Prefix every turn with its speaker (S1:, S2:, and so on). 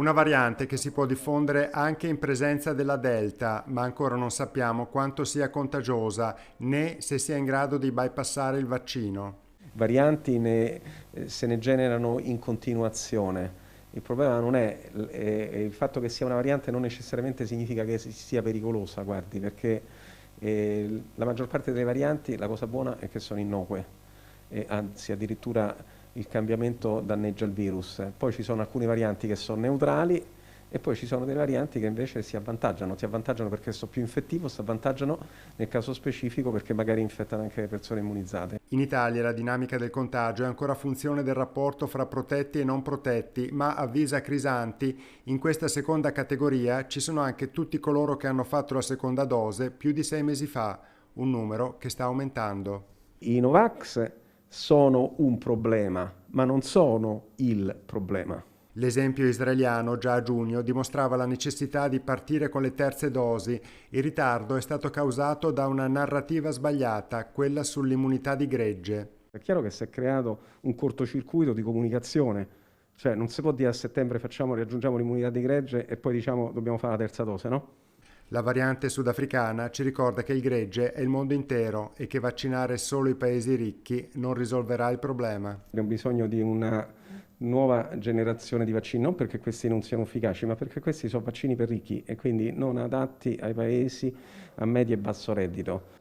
S1: Una variante che si può diffondere anche in presenza della Delta, ma ancora non sappiamo quanto sia contagiosa né se sia in grado di bypassare il vaccino.
S2: Varianti se ne generano in continuazione. Il problema non è il fatto che sia una variante non necessariamente significa che sia pericolosa, guardi, perché la maggior parte delle varianti, la cosa buona è che sono innocue, e anzi addirittura il cambiamento danneggia il virus. Poi ci sono alcune varianti che sono neutrali e poi ci sono delle varianti che invece si avvantaggiano perché sono più infettivo, si avvantaggiano nel caso specifico perché magari infettano anche le persone immunizzate.
S1: In Italia la dinamica del contagio è ancora funzione del rapporto fra protetti e non protetti, ma avvisa Crisanti, in questa seconda categoria ci sono anche tutti coloro che hanno fatto la seconda dose più di 6 mesi fa, un numero che sta aumentando.
S2: I Novax sono un problema, ma non sono il problema.
S1: L'esempio israeliano già a giugno dimostrava la necessità di partire con le terze dosi. Il ritardo è stato causato da una narrativa sbagliata, quella sull'immunità di gregge.
S2: È chiaro che si è creato un cortocircuito di comunicazione, cioè non si può dire a settembre raggiungiamo l'immunità di gregge e poi diciamo dobbiamo fare la terza dose, no?
S1: La variante sudafricana ci ricorda che il gregge è il mondo intero e che vaccinare solo i paesi ricchi non risolverà il problema.
S2: Abbiamo bisogno di una nuova generazione di vaccini, non perché questi non siano efficaci, ma perché questi sono vaccini per ricchi e quindi non adatti ai paesi a medio e basso reddito.